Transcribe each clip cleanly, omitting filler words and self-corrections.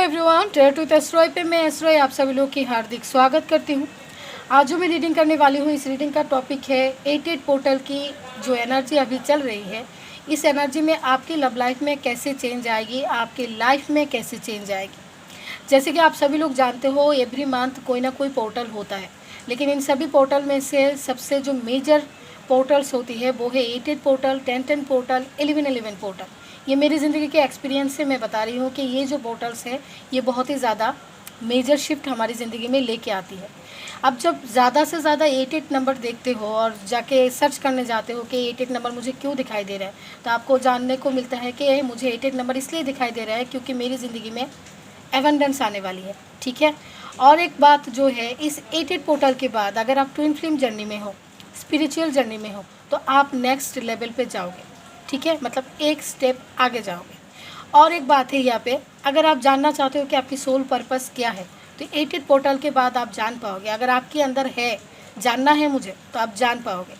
Everyone, tier to एस्ट्रॉय पे मैं एस्ट्रॉय आप सभी लोग की हार्दिक स्वागत करती हूँ। आज जो मैं रीडिंग करने वाली हूँ, इस रीडिंग का टॉपिक है 88 पोर्टल की जो एनर्जी अभी चल रही है, इस एनर्जी में आपकी लव लाइफ में कैसे चेंज आएगी, आपकी लाइफ में कैसे चेंज आएगी। जैसे कि आप सभी लोग जानते हो, एवरी मंथ कोई ना कोई पोर्टल होता है, लेकिन इन सभी पोर्टल में से सबसे जो मेजर पोर्टल्स होती है वो है 88 पोर्टल, 10-10 पोर्टल, 11-11 पोर्टल। ये मेरी ज़िंदगी के एक्सपीरियंस से मैं बता रही हूँ कि ये जो पोर्टल्स है ये बहुत ही ज़्यादा मेजर शिफ्ट हमारी ज़िंदगी में लेके आती है। अब जब ज़्यादा से ज़्यादा 88 नंबर देखते हो और जाके सर्च करने जाते हो कि 88 नंबर मुझे क्यों दिखाई दे रहा है, तो आपको जानने को मिलता है कि मुझे 88 नंबर इसलिए दिखाई दे रहा है क्योंकि मेरी ज़िंदगी में एवेंडेंस आने वाली है। ठीक है। और एक बात जो है, इस 88 पोर्टल के बाद अगर आप ट्विन फ्लेम जर्नी में हो, स्पिरिचुअल जर्नी में हो, तो आप नेक्स्ट लेवल पे जाओगे। ठीक है, मतलब एक स्टेप आगे जाओगे। और एक बात है यहाँ पे, अगर आप जानना चाहते हो कि आपकी सोल पर्पस क्या है, तो 88 पोर्टल के बाद आप जान पाओगे। अगर आपके अंदर है, जानना है मुझे, तो आप जान पाओगे।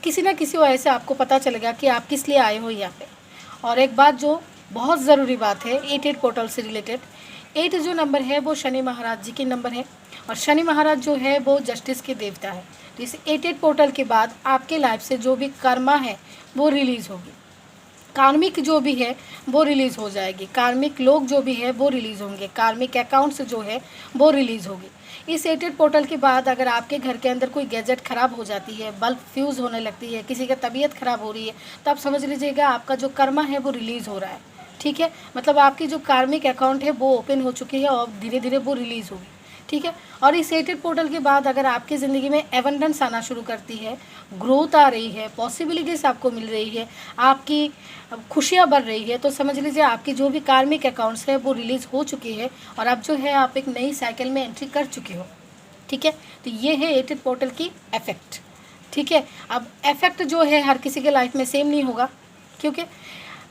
किसी ना किसी वजह से आपको पता चलेगा कि आप किस लिए आए हो यहाँ पे। और एक बात जो बहुत ज़रूरी बात है 88 पोर्टल से रिलेटेड, 8 जो नंबर है वो शनि महाराज जी के नंबर है, और शनि महाराज जो है वो जस्टिस के देवता है। तो इस 88 पोर्टल के बाद आपके लाइफ से जो भी कर्मा है वो रिलीज़ होगी, कार्मिक जो भी है वो रिलीज़ हो जाएगी, कार्मिक लोग जो भी है वो रिलीज़ होंगे, कार्मिक अकाउंट्स जो है वो रिलीज़ होगी। इस 88 पोर्टल के बाद अगर आपके घर के अंदर कोई गैजेट ख़राब हो जाती है, बल्ब फ्यूज़ होने लगती है, किसी का तबीयत ख़राब हो रही है, तो आप समझ लीजिएगा आपका जो कर्मा है वो रिलीज़ हो रहा है। ठीक है, मतलब आपकी जो कार्मिक अकाउंट है वो ओपन हो चुकी है और धीरे धीरे वो रिलीज़ होगी। ठीक है। और इस 88 पोर्टल के बाद अगर आपकी ज़िंदगी में एवेंडेंस आना शुरू करती है, ग्रोथ आ रही है, पॉसिबिलिटीज़ आपको मिल रही है, आपकी खुशियाँ बढ़ रही है, तो समझ लीजिए आपकी जो भी कार्मिक अकाउंट्स है वो रिलीज़ हो चुकी है और अब जो है आप एक नई साइकिल में एंट्री कर चुके हो। ठीक है, तो ये है 88 पोर्टल की इफेक्ट। ठीक है। अब इफेक्ट जो है हर किसी के लाइफ में सेम नहीं होगा, क्योंकि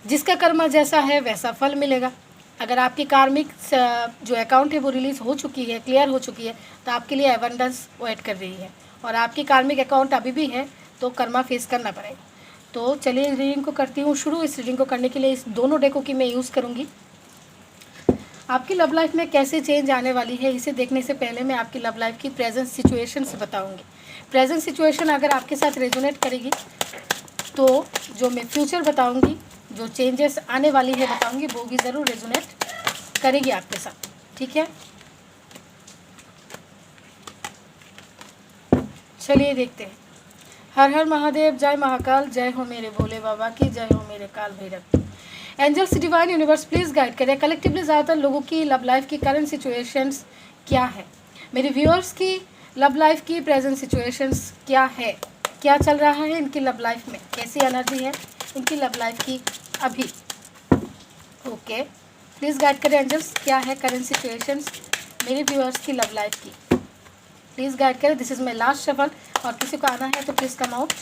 जिसका कर्म जैसा है वैसा फल मिलेगा। अगर आपकी कार्मिक जो अकाउंट है वो रिलीज़ हो चुकी है, क्लियर हो चुकी है, तो आपके लिए एवेंडेंस वेट कर रही है। और आपकी कार्मिक अकाउंट अभी भी है तो कर्मा फेस करना पड़ेगा। तो चलिए रीडिंग को करती हूँ शुरू। इस रीडिंग को करने के लिए इस दोनों डेकों की मैं यूज़ करूँगी। आपकी लव लाइफ में कैसे चेंज आने वाली है, इसे देखने से पहले मैं आपकी लव लाइफ की प्रेजेंट सिचुएशन से बताऊँगी। प्रेजेंट सिचुएशन अगर आपके साथ रेजोनेट करेगी तो जो मैं फ्यूचर बताऊँगी, जो चेंजेस आने वाली है बताऊंगी, वो भी ज़रूर रेजोनेट करेगी आपके साथ। ठीक है, चलिए देखते हैं। हर हर महादेव, जय महाकाल, जय हो मेरे भोले बाबा की, जय हो मेरे Kaal Bhairav. Angels, divine universe please guide करें कलेक्टिवली ज़्यादातर लोगों की लव लाइफ की करंट सिचुएशंस क्या है, मेरे व्यूअर्स की लव लाइफ की प्रेजेंट सिचुएशंस क्या है, क्या चल रहा है इनकी लव लाइफ में, कैसी एनर्जी है इनकी लव लाइफ की अभी। ओके, प्लीज़ गाइड करें एंजल्स, क्या है करंट सिचुएशंस मेरे व्यूअर्स की लव लाइफ की, प्लीज़ गाइड करें। This is my last shuffle, और किसी को आना है तो प्लीज़ कम आउट।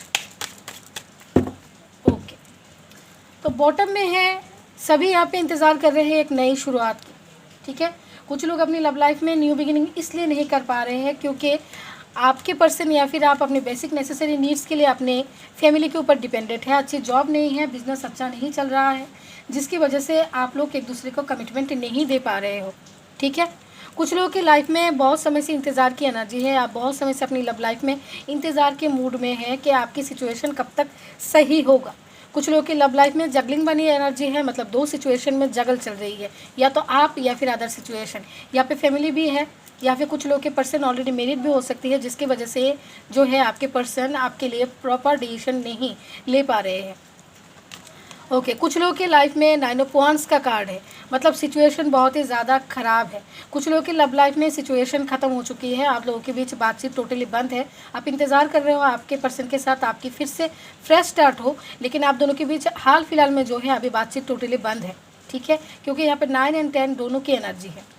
ओके, तो बॉटम में है, सभी यहाँ पे इंतज़ार कर रहे हैं एक नई शुरुआत की। ठीक है, कुछ लोग अपनी लव लाइफ में न्यू बिगिनिंग इसलिए नहीं कर पा रहे हैं क्योंकि आपके पर्सन या फिर आप अपने बेसिक नेसेसरी नीड्स के लिए अपने फैमिली के ऊपर डिपेंडेंट है, अच्छी जॉब नहीं है, बिजनेस अच्छा नहीं चल रहा है, जिसकी वजह से आप लोग एक दूसरे को कमिटमेंट नहीं दे पा रहे हो। ठीक है, कुछ लोगों की लाइफ में बहुत समय से इंतज़ार की एनर्जी है, आप बहुत समय से अपनी लव लाइफ में इंतज़ार के मूड में हैं कि आपकी सिचुएशन कब तक सही होगा। कुछ लोगों की लव लाइफ में जगलिंग बनी एनर्जी है, मतलब दो सिचुएशन में जगल चल रही है, या तो आप या फिर अदर सिचुएशन, या फिर फैमिली भी है, या फिर कुछ लोगों के पर्सन ऑलरेडी मैरिड भी हो सकती है, जिसकी वजह से जो है आपके पर्सन आपके लिए प्रॉपर डिसीजन नहीं ले पा रहे हैं। ओके, कुछ लोगों की लाइफ में 9 ऑफ वांड्स का कार्ड है, मतलब सिचुएशन बहुत ही ज़्यादा ख़राब है। कुछ लोगों की लव लाइफ में सिचुएशन ख़त्म हो चुकी है, आप लोगों के बीच बातचीत टोटली बंद है, आप इंतज़ार कर रहे हो आपके पर्सन के साथ आपकी फिर से फ्रेश स्टार्ट हो, लेकिन आप दोनों के बीच हाल फिलहाल में जो है अभी बातचीत टोटली बंद है। ठीक है, क्योंकि यहाँ पर 9 और 10 दोनों की एनर्जी है।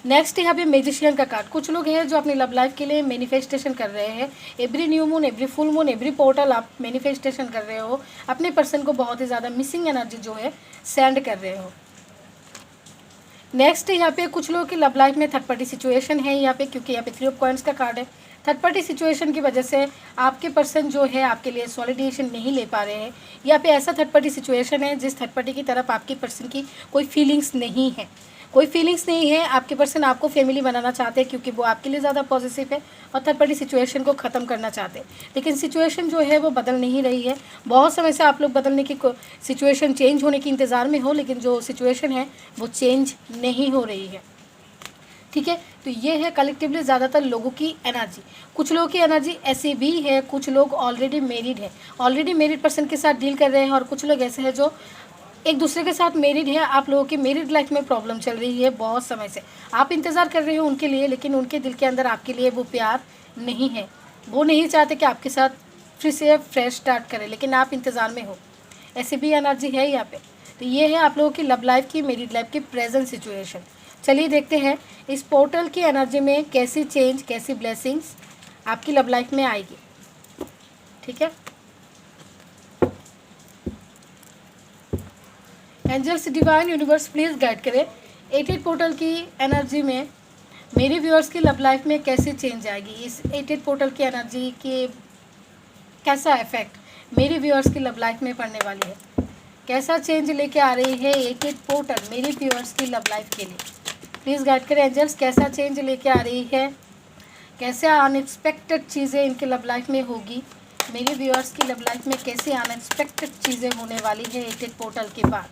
नेक्स्ट यहाँ पे मैजिशियन का कार्ड, कुछ लोग हैं जो अपनी लव लाइफ के लिए मैनिफेस्टेशन कर रहे हैं। Every new moon, every full moon, every portal आप मैनिफेस्टेशन कर रहे हो, अपने पर्सन को बहुत ही ज़्यादा मिसिंग एनर्जी जो है सेंड कर रहे हो। नेक्स्ट यहाँ पे कुछ लोगों की लव लाइफ में थर्ड पार्टी सिचुएशन है यहाँ पे, क्योंकि यहाँ पे 3 ऑफ कॉइंस का कार्ड है। थर्ड पार्टी सिचुएशन की वजह से आपके पर्सन जो है आपके लिए सॉलिडेशन नहीं ले पा रहे हैं, या फिर ऐसा थर्ड पार्टी सिचुएशन है जिस थर्ड पार्टी की तरफ आपके पर्सन की कोई फीलिंग्स नहीं है, कोई फीलिंग्स नहीं है। आपके पर्सन आपको फैमिली बनाना चाहते हैं क्योंकि वो आपके लिए ज़्यादा पॉजिटिव है और थर्ड पार्टी सिचुएशन को ख़त्म करना चाहते हैं, लेकिन सिचुएशन जो है वो बदल नहीं रही है। बहुत समय से आप लोग बदलने की सिचुएशन चेंज होने के इंतज़ार में हो, लेकिन जो सिचुएशन है वो चेंज नहीं हो रही है। ठीक है, तो ये है कलेक्टिवली ज़्यादातर लोगों की एनर्जी। कुछ लोगों की एनर्जी ऐसी भी है, कुछ लोग ऑलरेडी मैरिड है, ऑलरेडी मैरिड पर्सन के साथ डील कर रहे हैं, और कुछ लोग ऐसे हैं जो एक दूसरे के साथ मैरिड है। आप लोगों की मैरिड लाइफ में प्रॉब्लम चल रही है बहुत समय से, आप इंतज़ार कर रहे हो उनके लिए, लेकिन उनके दिल के अंदर आपके लिए वो प्यार नहीं है, वो नहीं चाहते कि आपके साथ फिर से फ्रेश स्टार्ट करें, लेकिन आप इंतज़ार में हो। ऐसी भी एनर्जी है यहाँ पे। तो ये है आप लोगों की लव लाइफ की, मैरिड लाइफ की प्रेजेंट सिचुएशन। चलिए देखते हैं इस पोर्टल की एनर्जी में कैसी चेंज, कैसी ब्लेसिंग्स आपकी लव लाइफ में आएगी। ठीक है, angels, divine universe please guide करें 88 पोर्टल की एनर्जी में मेरे व्यूअर्स की लव लाइफ में कैसे चेंज आएगी। इस 88 पोर्टल की एनर्जी के कैसा इफेक्ट मेरे व्यूअर्स की लव लाइफ में पड़ने वाली है, कैसा चेंज लेके आ रही है 88 पोर्टल मेरे व्यूअर्स की लव लाइफ के लिए। प्लीज़ गाइड करें एंजल्स, कैसा चेंज लेके आ रही है, कैसे अनएक्सपेक्टेड चीज़ें इनके लव लाइफ में होगी, मेरे व्यूअर्स की लव लाइफ में कैसे अनएक्सपेक्टेड चीज़ें होने वाली है 88 पोर्टल के बाद।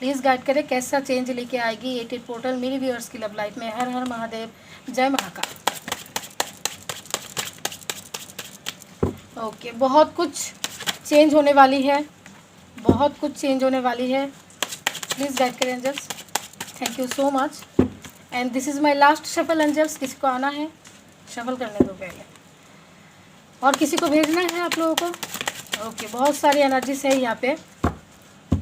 प्लीज़ गाइड करें कैसा चेंज लेके आएगी 88 पोर्टल मेरे व्यूअर्स की लव लाइफ में। हर हर महादेव, जय महाकाल। ओके, बहुत कुछ चेंज होने वाली है, बहुत कुछ चेंज होने वाली है। प्लीज़ गाइड करें angels, thank you so much. And this is my last shuffle angels. किसी को आना है शफल करने दो पहले, और किसी को भेजना है आप लोगों को। ओके, बहुत सारी एनर्जीज है यहाँ पे,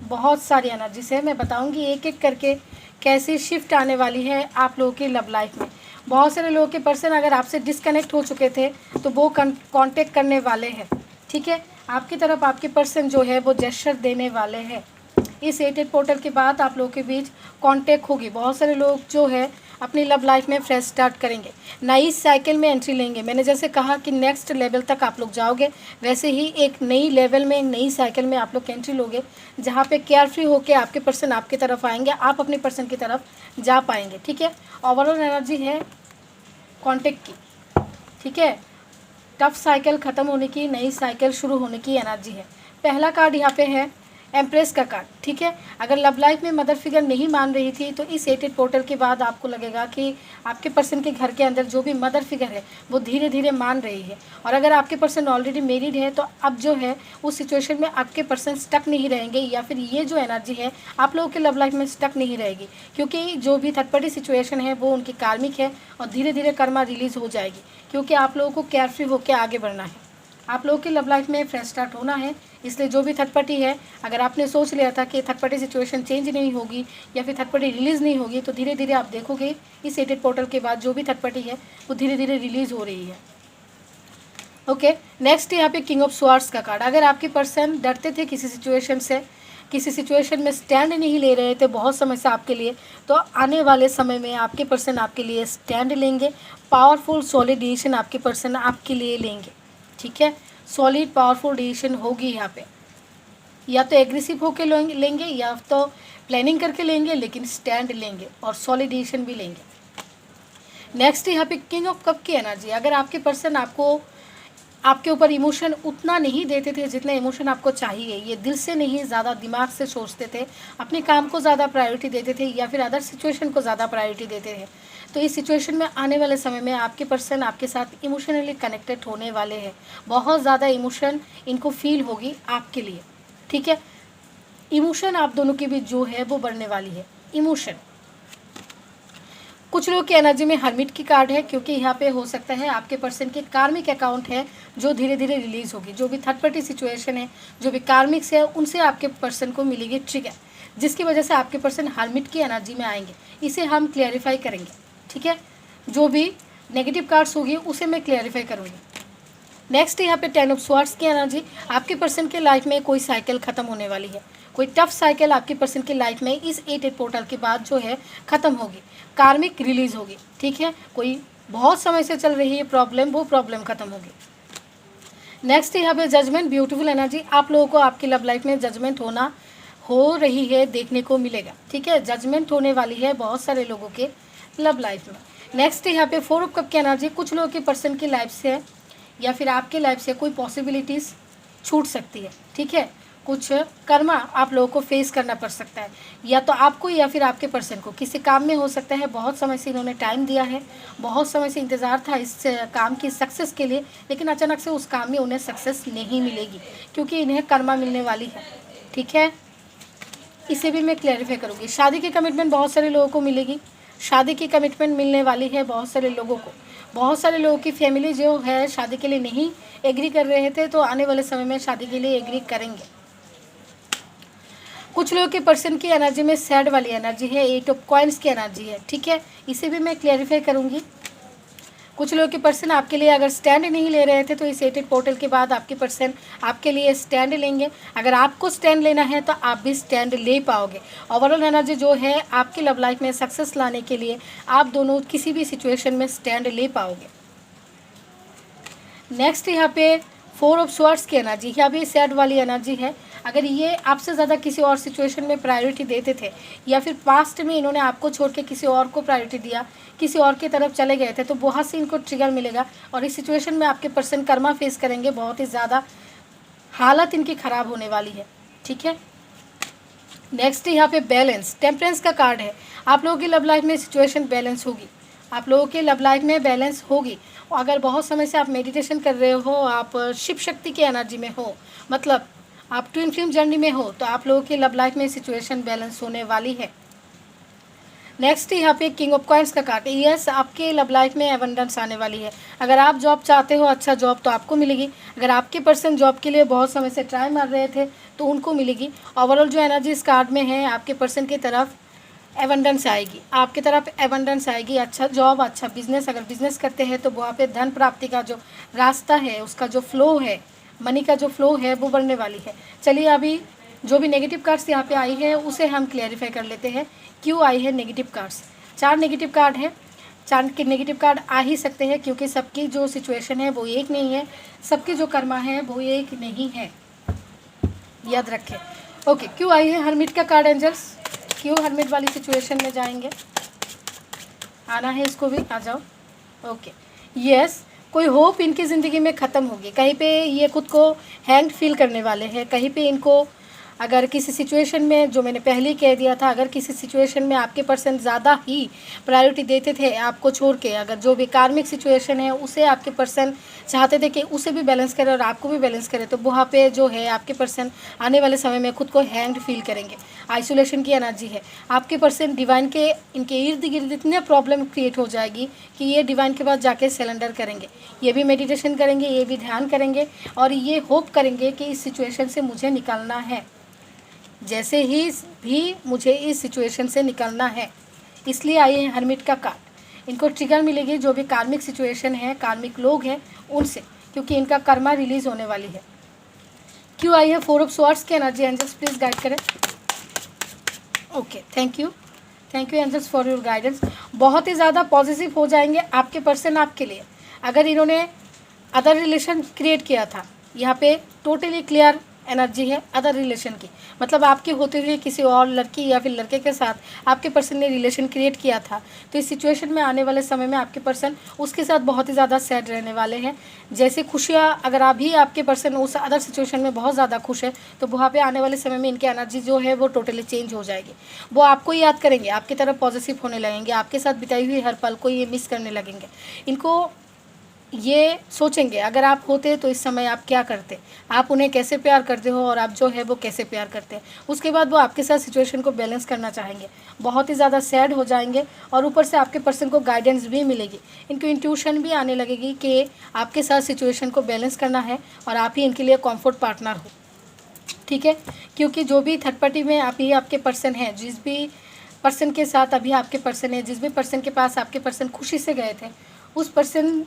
बहुत सारी एनर्जीज है। मैं बताऊंगी एक एक करके कैसी शिफ्ट आने वाली है आप लोगों की लव लाइफ में। बहुत सारे लोगों के पर्सन अगर आपसे डिस्कनेक्ट हो चुके थे तो वो कांटेक्ट करने वाले हैं। ठीक है, आपकी तरफ आपके पर्सन जो है वो जेस्चर देने वाले हैं। इस 88 पोर्टल के बाद आप लोगों के बीच कांटेक्ट होगी। बहुत सारे लोग जो है अपनी लव लाइफ में फ्रेश स्टार्ट करेंगे, नई साइकिल में एंट्री लेंगे। मैंने जैसे कहा कि नेक्स्ट लेवल तक आप लोग जाओगे, वैसे ही एक नई लेवल में, एक नई साइकिल में आप लोग एंट्री लोगे, जहाँ पे केयर फ्री होकर आपके पर्सन आपकी तरफ आएंगे, आप अपने पर्सन की तरफ जा पाएंगे। ठीक है, ओवरऑल एनर्जी है कॉन्टेक्ट की। ठीक है, टफ साइकिल ख़त्म होने की, नई साइकिल शुरू होने की एनर्जी है। पहला कार्ड यहाँ पे है एम्प्रेस का कार्ड। ठीक है, अगर लव लाइफ में मदर फिगर नहीं मान रही थी तो इस 88 पोर्टल के बाद आपको लगेगा कि आपके पर्सन के घर के अंदर जो भी मदर फिगर है वो धीरे धीरे मान रही है। और अगर आपके पर्सन ऑलरेडी मैरिड है तो अब जो है उस सिचुएशन में आपके पर्सन स्टक नहीं रहेंगे, या फिर ये जो एनर्जी है आप लोगों के लव लाइफ में स्टक नहीं रहेगी, क्योंकि जो भी थर्ड पार्टी सिचुएशन है वो उनकी कार्मिक है और धीरे धीरे कर्मा रिलीज़ हो जाएगी, क्योंकि आप लोगों को केयरफ्री होकर आगे बढ़ना है, आप लोगों की लव लाइफ में फ्रेश स्टार्ट होना है। इसलिए जो भी थर्ड पार्टी है, अगर आपने सोच लिया था कि थर्ड पार्टी सिचुएशन चेंज नहीं होगी या फिर थर्ड पार्टी रिलीज़ नहीं होगी, तो धीरे धीरे आप देखोगे इस 88 पोर्टल के बाद जो भी थर्ड पार्टी है वो धीरे धीरे रिलीज़ हो रही है। ओके, नेक्स्ट यहाँ पे किंग ऑफ स्वॉर्ड्स का कार्ड। अगर आपके पर्सन डरते थे किसी सिचुएशन से, किसी सिचुएशन में स्टैंड नहीं ले रहे थे बहुत समय से आपके लिए, तो आने वाले समय में आपके पर्सन आपके लिए स्टैंड लेंगे। पावरफुल सॉलिड डिसीजन आपके पर्सन आपके लिए लेंगे। ठीक है, सॉलिड पावरफुल डिसीजन होगी यहाँ पे, या तो एग्रेसिव होके लेंगे या तो प्लानिंग करके लेंगे, लेकिन स्टैंड लेंगे और सॉलिड डिसीजन भी लेंगे। नेक्स्ट यहाँ पे किंग ऑफ कप की एनर्जी। अगर आपके पर्सन आपके ऊपर इमोशन उतना नहीं देते थे जितना इमोशन आपको चाहिए, ये दिल से नहीं ज़्यादा दिमाग से सोचते थे, अपने काम को ज़्यादा प्रायोरिटी देते थे या फिर अदर सिचुएशन को ज़्यादा प्रायोरिटी देते थे, तो इस सिचुएशन में आने वाले समय में आपके पर्सन आपके साथ इमोशनली कनेक्टेड होने वाले हैं। बहुत ज़्यादा इमोशन इनको फील होगी आपके लिए। ठीक है, इमोशन आप दोनों के बीच जो है वो बढ़ने वाली है। इमोशन, कुछ लोग की एनर्जी में हर्मिट की कार्ड है, क्योंकि यहाँ पे हो सकता है आपके पर्सन के कार्मिक अकाउंट है जो धीरे धीरे रिलीज़ होगी। जो भी थर्ड पार्टी सिचुएशन है, जो भी कार्मिक्स है, उनसे आपके पर्सन को मिलेगी ट्रिगर, जिसकी वजह से आपके पर्सन हर्मिट की एनर्जी में आएंगे। इसे हम क्लियरिफाई करेंगे। ठीक है, जो भी नेगेटिव कार्ड्स होगी उसे मैं क्लियरिफाई करूँगी। नेक्स्ट यहाँ पे 10 ऑफ स्वॉर्ड्स की एनर्जी। आपके पर्सन के लाइफ में कोई साइकिल ख़त्म होने वाली है, कोई टफ साइकिल आपके पर्सन की लाइफ में इस 88 पोर्टल के बाद जो है ख़त्म होगी, कार्मिक रिलीज़ होगी। ठीक है, कोई बहुत समय से चल रही है प्रॉब्लम, वो प्रॉब्लम ख़त्म होगी। नेक्स्ट यहाँ पे जजमेंट, ब्यूटीफुल एनर्जी। आप लोगों को आपकी लव लाइफ में जजमेंट हो रही है, देखने को मिलेगा। ठीक है, जजमेंट होने वाली है बहुत सारे लोगों के लव लाइफ में। नेक्स्ट यहाँ पे 4 ऑफ कप की एनर्जी। कुछ लोगों के पर्सन की लाइफ से या फिर आपके लाइफ से कोई पॉसिबिलिटीज़ छूट सकती है। ठीक है, कुछ कर्मा आप लोगों को फेस करना पड़ सकता है, या तो आपको या फिर आपके पर्सन को। किसी काम में हो सकता है बहुत समय से इन्होंने टाइम दिया है, बहुत समय से इंतज़ार था इस काम की सक्सेस के लिए, लेकिन अचानक से उस काम में उन्हें सक्सेस नहीं मिलेगी, क्योंकि इन्हें कर्मा मिलने वाली है। ठीक है, इसे भी मैं क्लैरिफाई करूँगी। शादी की कमिटमेंट बहुत सारे लोगों को मिलेगी, शादी की कमिटमेंट मिलने वाली है बहुत सारे लोगों को। बहुत सारे लोगों की फैमिली जो है शादी के लिए नहीं एग्री कर रहे थे, तो आने वाले समय में शादी के लिए एग्री करेंगे। कुछ लोगों के पर्सन की एनर्जी में सैड वाली एनर्जी है, 8 ऑफ कॉइन्स की एनर्जी है। ठीक है, इसे भी मैं क्लैरिफाई करूँगी। कुछ लोगों के पर्सन आपके लिए अगर स्टैंड नहीं ले रहे थे, तो इस 8 पोर्टल के बाद आपके पर्सन आपके लिए स्टैंड लेंगे। अगर आपको स्टैंड लेना है तो आप भी स्टैंड ले पाओगे। ओवरऑल एनर्जी जो है आपकी लव लाइफ में सक्सेस लाने के लिए आप दोनों किसी भी सिचुएशन में स्टैंड ले पाओगे। नेक्स्ट यहाँ पे 4 ऑफ स्वॉर्ड्स की एनर्जी, यहाँ भी सैड वाली एनर्जी है। अगर ये आपसे ज़्यादा किसी और सिचुएशन में प्रायोरिटी देते थे, या फिर पास्ट में इन्होंने आपको छोड़ के किसी और को प्रायोरिटी दिया, किसी और की तरफ चले गए थे, तो बहुत से इनको ट्रिगर मिलेगा और इस सिचुएशन में आपके पर्सन कर्मा फेस करेंगे। बहुत ही ज़्यादा हालत इनकी ख़राब होने वाली है। ठीक है, नेक्स्ट यहाँ पे बैलेंस, टेम्परेंस का कार्ड है। आप लोगों की लव लाइफ में सिचुएशन बैलेंस होगी, आप लोगों के लव लाइफ में बैलेंस होगी। अगर बहुत समय से आप मेडिटेशन कर रहे हो, आप शिव शक्ति की एनर्जी में हो, मतलब आप ट्विन फ्लेम जर्नी में हो, तो आप लोगों की लव लाइफ में सिचुएशन बैलेंस होने वाली है। नेक्स्ट यहाँ पे किंग ऑफ कॉइन्स का कार्ड। यस, आपके लव लाइफ में एबंडेंस आने वाली है। अगर आप जॉब चाहते हो, अच्छा जॉब, तो आपको मिलेगी। अगर आपके पर्सन जॉब के लिए बहुत समय से ट्राई मार रहे थे, तो उनको मिलेगी। ओवरऑल जो एनर्जी इस कार्ड में है, आपके पर्सन की तरफ एबंडेंस आएगी, आपकी तरफ एबंडेंस आएगी। अच्छा जॉब, अच्छा बिजनेस, अगर बिजनेस करते हैं तो वहाँ पे धन प्राप्ति का जो रास्ता है, उसका जो फ्लो है, मनी का जो फ्लो है, वो बढ़ने वाली है। चलिए, अभी जो भी नेगेटिव कार्ड्स यहाँ पे आई है उसे हम क्लैरिफाई कर लेते हैं। क्यों आई है नेगेटिव कार्ड्स? 4 नेगेटिव कार्ड है। 4 के नेगेटिव कार्ड आ ही सकते हैं, क्योंकि सबकी जो सिचुएशन है वो एक नहीं है, सबकी जो कर्मा है वो एक नहीं है, याद रखें। ओके, क्यों आई है हरमिट का कार्ड एंजल्स? क्यों हरमिट वाली सिचुएशन में जाएंगे? आना है इसको भी, आ जाओ। ओके, यस, कोई होप इनकी ज़िंदगी में ख़त्म होगी। कहीं पे ये खुद को हैंग फील करने वाले हैं, कहीं पे इनको अगर किसी सिचुएशन में, जो मैंने पहले ही कह दिया था, अगर किसी सिचुएशन में आपके पर्सन ज़्यादा ही प्रायोरिटी देते थे आपको छोड़ के, अगर जो भी कार्मिक सिचुएशन है उसे आपके पर्सन चाहते थे कि उसे भी बैलेंस करे और आपको भी बैलेंस करे, तो वहाँ पे जो है आपके पर्सन आने वाले समय में खुद को हैंग्ड फील करेंगे। आइसोलेशन की एनर्जी है। आपके पर्सन डिवाइन के इनके इर्द गिर्द इतने प्रॉब्लम क्रिएट हो जाएगी कि ये डिवाइन के पास जाके सरेंडर करेंगे, ये भी मेडिटेशन करेंगे, ये भी ध्यान करेंगे और ये होप करेंगे कि इस सिचुएशन से मुझे निकलना है, जैसे ही भी मुझे इस सिचुएशन से निकलना है। इसलिए आई है हरमिट का कार्ड। इनको ट्रिगर मिलेगी जो भी कार्मिक सिचुएशन है, कार्मिक लोग हैं उनसे, क्योंकि इनका कर्मा रिलीज होने वाली है। क्यों आई है 4 ऑफ स्वॉर्ड्स की एनर्जी? एंजल्स प्लीज गाइड करें। Okay, thank you angels for your guidance. बहुत ही ज़्यादा पॉजिटिव हो जाएंगे आपके पर्सन आपके लिए। अगर इन्होंने अदर रिलेशन क्रिएट किया था, यहाँ पे टोटली क्लियर एनर्जी है अदर रिलेशन की, मतलब आपके होते हुए किसी और लड़की या फिर लड़के के साथ आपके पर्सन ने रिलेशन क्रिएट किया था, तो इस सिचुएशन में आने वाले समय में आपके पर्सन उसके साथ बहुत ही ज़्यादा सैड रहने वाले हैं। जैसे खुशियाँ, अगर अभी आपके पर्सन उस अदर सिचुएशन में बहुत ज़्यादा खुश है, तो वहाँ पे आने वाले समय में इनकी एनर्जी जो है वो टोटली चेंज हो जाएगी। वो आपको याद करेंगे, आपकी तरफ पॉजिटिव होने लगेंगे, आपके साथ बिताई हुई हर पल को ये मिस करने लगेंगे। इनको ये सोचेंगे अगर आप होते तो इस समय आप क्या करते, आप उन्हें कैसे प्यार करते हो और आप जो है वो कैसे प्यार करते हैं। उसके बाद वो आपके साथ सिचुएशन को बैलेंस करना चाहेंगे, बहुत ही ज़्यादा सैड हो जाएंगे और ऊपर से आपके पर्सन को गाइडेंस भी मिलेगी। इनको इंट्यूशन भी आने लगेगी कि आपके साथ सिचुएशन को बैलेंस करना है और आप ही इनके लिए कॉम्फर्ट पार्टनर हो। ठीक है, क्योंकि जो भी थर्ड पार्टी में आप ही आपके पर्सन हैं, जिस भी पर्सन के साथ अभी आपके पर्सन है, जिस भी पर्सन के पास आपके पर्सन खुशी से गए थे, उस पर्सन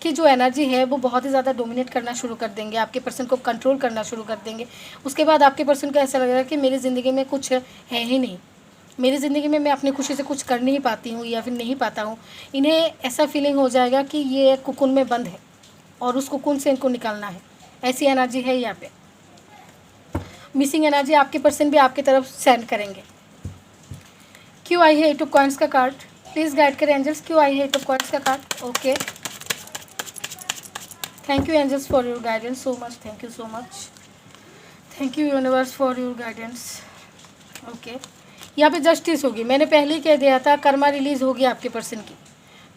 की जो एनर्जी है वो बहुत ही ज़्यादा डोमिनेट करना शुरू कर देंगे, आपके पर्सन को कंट्रोल करना शुरू कर देंगे। उसके बाद आपके पर्सन को ऐसा लगेगा कि मेरी ज़िंदगी में कुछ है ही नहीं, मेरी ज़िंदगी में मैं अपनी खुशी से कुछ कर नहीं पाती हूँ या फिर नहीं पाता हूँ, इन्हें ऐसा फीलिंग हो जाएगा कि ये कुकुन में बंद है और उस कुकुन से इनको निकलना है। ऐसी एनर्जी है यहाँ पे। मिसिंग एनर्जी आपके पर्सन भी आपकी तरफ सेंड करेंगे। क्यों आई है 8 ऑफ कॉइंस का कार्ड? प्लीज़ गाइड करें एंजल्स, क्यों आई है 8 ऑफ कॉइंस का card? Okay, thank you angels for your guidance so much, thank you so much, thank you universe for your guidance. Okay, यहाँ पे जस्टिस होगी। मैंने पहले ही कह दिया था, कर्मा रिलीज़ होगी आपके पर्सन की,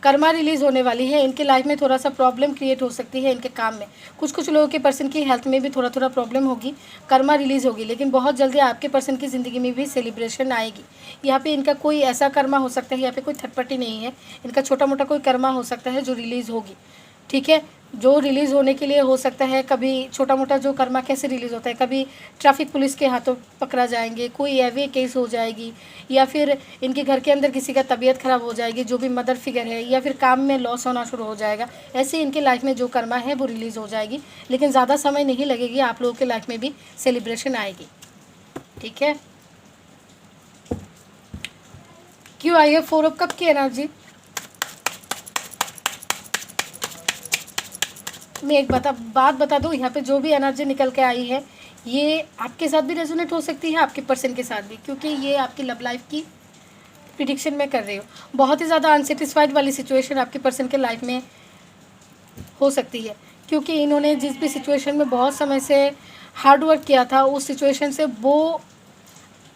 कर्मा रिलीज़ होने वाली है। इनके लाइफ में थोड़ा सा प्रॉब्लम क्रिएट हो सकती है, इनके काम में कुछ लोगों के पर्सन की हेल्थ में भी थोड़ा प्रॉब्लम होगी। कर्मा रिलीज़ होगी, लेकिन बहुत जल्दी आपके पर्सन की ज़िंदगी में भी सेलिब्रेशन आएगी। यहाँ पे इनका कोई ऐसा कर्मा हो सकता है, यहाँ पे कोई थर्ड पार्टी नहीं है, इनका छोटा मोटा कोई कर्मा हो सकता है जो रिलीज़ होगी। ठीक है, जो रिलीज़ होने के लिए हो सकता है, कभी छोटा मोटा जो कर्मा कैसे रिलीज़ होता है, कभी ट्रैफिक पुलिस के हाथों पकड़ा जाएंगे, कोई एवे केस हो जाएगी, या फिर इनके घर के अंदर किसी का तबीयत ख़राब हो जाएगी, जो भी मदर फिगर है, या फिर काम में लॉस होना शुरू हो जाएगा। ऐसे इनके लाइफ में जो कर्मा है वो रिलीज़ हो जाएगी, लेकिन ज़्यादा समय नहीं लगेगी, आप लोगों के लाइफ में भी सेलिब्रेशन आएगी। ठीक है, क्यों आई है 4 ऑफ कप की एनर्जी? मैं एक बात बता दूँ, यहाँ पे जो भी एनर्जी निकल के आई है ये आपके साथ भी रेजोनेट हो सकती है, आपके पर्सन के साथ भी, क्योंकि ये आपकी लव लाइफ की प्रिडिक्शन में कर रही हो। बहुत ही ज़्यादा अनसेटिस्फाइड वाली सिचुएशन आपके पर्सन के लाइफ में हो सकती है, क्योंकि इन्होंने जिस भी सिचुएशन में बहुत समय से हार्ड वर्क किया था, उस सिचुएशन से वो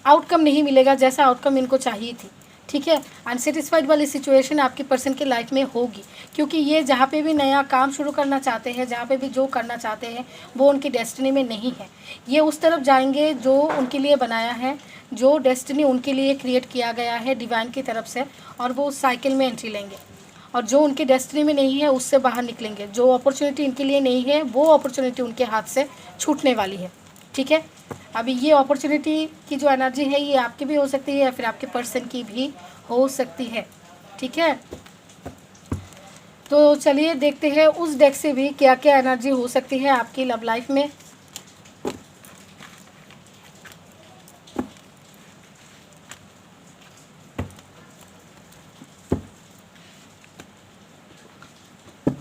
आउटकम नहीं मिलेगा जैसा आउटकम इनको चाहिए थी। ठीक है, अनसेटिस्फाइड वाली सिचुएशन आपके पर्सन के लाइफ में होगी, क्योंकि ये जहाँ पे भी नया काम शुरू करना चाहते हैं, जहाँ पे भी जो करना चाहते हैं, वो उनकी डेस्टिनी में नहीं है। ये उस तरफ जाएंगे जो उनके लिए बनाया है, जो डेस्टिनी उनके लिए क्रिएट किया गया है डिवाइन की तरफ से, और वो उस साइकिल में एंट्री लेंगे, और जो उनकी डेस्टिनी में नहीं है उससे बाहर निकलेंगे। जो अपॉर्चुनिटी इनके लिए नहीं है वो अपॉर्चुनिटी उनके हाथ से छूटने वाली है। ठीक है, अभी ये अपॉर्चुनिटी की जो एनर्जी है ये आपकी भी हो सकती है या फिर आपके पर्सन की भी हो सकती है। ठीक है, तो चलिए देखते हैं उस डेक से भी क्या क्या एनर्जी हो सकती है आपकी लव लाइफ में।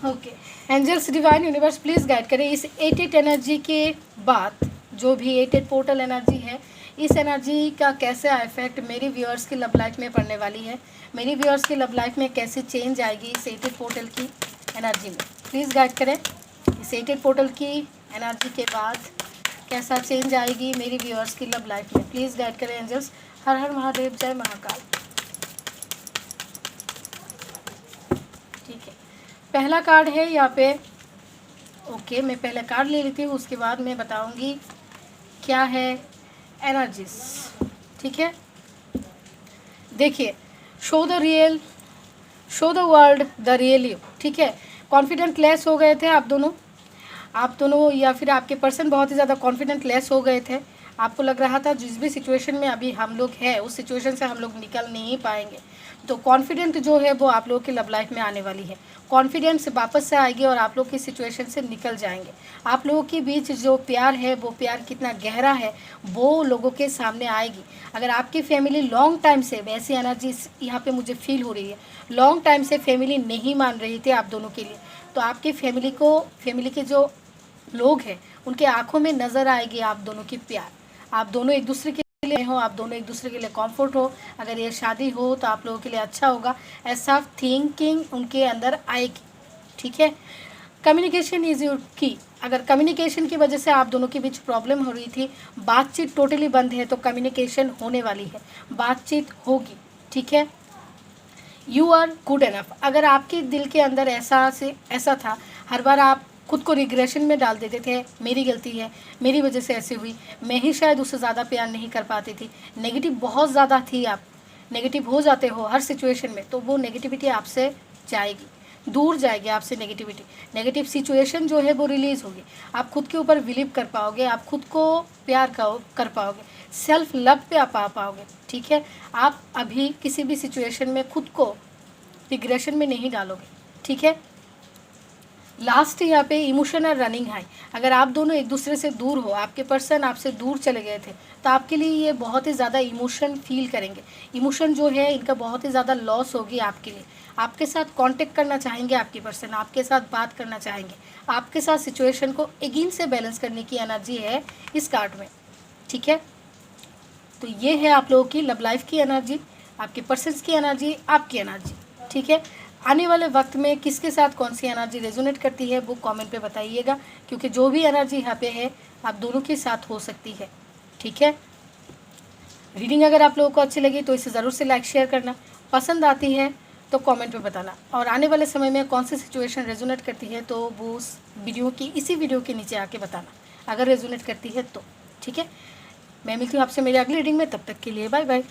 Okay, angels divine universe please guide करें इस 8 एनर्जी के बाद, जो भी 8 पोर्टल एनर्जी है, इस एनर्जी का कैसे इफेक्ट मेरी व्यूअर्स की लव लाइफ में पड़ने वाली है, मेरी व्यूअर्स की लव लाइफ में कैसे चेंज आएगी इस 8 पोर्टल की एनर्जी में। प्लीज़ गाइड करें इस 8 पोर्टल की एनर्जी के बाद कैसा चेंज आएगी मेरी व्यूअर्स की लव लाइफ में। प्लीज़ गाइड करें एंजल्स। हर हर महादेव, जय महाकाल। ठीक है, पहला कार्ड है यहाँ पे। ओके, मैं पहले कार्ड ले लेती हूँ, उसके बाद मैं बताऊँगी क्या है एनर्जीज। ठीक है, देखिए, show the real, show the world the real you. ठीक है, कॉन्फिडेंट लेस हो गए थे आप दोनों या फिर आपके पर्सन बहुत ही ज़्यादा कॉन्फिडेंट लेस हो गए थे। आपको लग रहा था जिस भी सिचुएशन में अभी हम लोग हैं उस सिचुएशन से हम लोग निकल नहीं पाएंगे, तो कॉन्फिडेंट जो है वो आप लोगों की लव लाइफ में आने वाली है। कॉन्फिडेंस वापस से आएगी और आप लोग की सिचुएशन से निकल जाएंगे। आप लोगों के बीच जो प्यार है वो प्यार कितना गहरा है वो लोगों के सामने आएगी। अगर आपकी फैमिली लॉन्ग टाइम से, वैसी एनर्जी यहाँ पे मुझे फील हो रही है, लॉन्ग टाइम से फैमिली नहीं मान रही थी आप दोनों के लिए, तो आपकी फैमिली के जो लोग हैं उनके आंखों में नज़र आएगी आप दोनों की प्यार। आप दोनों एक दूसरे के लिए हो, आप दोनों एक दूसरे के लिए कंफर्ट हो। अगर ये शादी हो तो आप लोगों के लिए अच्छा होगा, ऐसा थिंकिंग उनके अंदर आएगी। ठीक है, कम्युनिकेशन इज़ योर की। अगर कम्युनिकेशन की वजह से आप दोनों के बीच प्रॉब्लम हो रही थी, बातचीत टोटली बंद है, तो कम्युनिकेशन होने वाली है, बातचीत होगी। ठीक है, यू आर गुड एनफ। अगर आपके दिल के अंदर ऐसा था, हर बार आप खुद को रिग्रेशन में डाल देते थे, मेरी गलती है, मेरी वजह से ऐसे हुई, मैं ही शायद उससे ज़्यादा प्यार नहीं कर पाती थी, नेगेटिव बहुत ज़्यादा थी, आप नेगेटिव हो जाते हो हर सिचुएशन में, तो वो नेगेटिविटी आपसे जाएगी, दूर जाएगी आपसे नेगेटिविटी। नेगेटिव सिचुएशन जो है वो रिलीज़ होगी, आप खुद के ऊपर बिलीव कर पाओगे, आप खुद को प्यार कर पाओगे, सेल्फ लव पे आप आ पाओगे। ठीक है, आप अभी किसी भी सिचुएशन में खुद को रिग्रेशन में नहीं डालोगे। ठीक है, लास्ट यहाँ पे इमोशन और रनिंग हाई। अगर आप दोनों एक दूसरे से दूर हो, आपके पर्सन आपसे दूर चले गए थे, तो आपके लिए ये बहुत ही ज़्यादा इमोशन फील करेंगे। इमोशन जो है इनका बहुत ही ज़्यादा लॉस होगी आपके लिए। आपके साथ कांटेक्ट करना चाहेंगे आपके पर्सन, आपके साथ बात करना चाहेंगे, आपके साथ सिचुएशन को अगेन से बैलेंस करने की एनर्जी है इस कार्ड में। ठीक है, तो ये है आप लोगों की लव लाइफ की एनर्जी, आपके पर्सन्स की एनर्जी, आपकी एनर्जी। ठीक है, आने वाले वक्त में किसके साथ कौन सी एनर्जी रेजोनेट करती है वो कमेंट पे बताइएगा, क्योंकि जो भी एनर्जी यहाँ पे है आप दोनों के साथ हो सकती है। ठीक है, रीडिंग अगर आप लोगों को अच्छी लगी तो इसे ज़रूर से लाइक शेयर करना, पसंद आती है तो कमेंट में बताना, और आने वाले समय में कौन सी सिचुएशन रेजोनेट करती है तो वो उस वीडियो की इसी वीडियो के नीचे आके बताना, अगर रेजोनेट करती है तो। ठीक है, मैं मिलती हूँ आपसे मेरी अगली रीडिंग में, तब तक के लिए बाय बाय।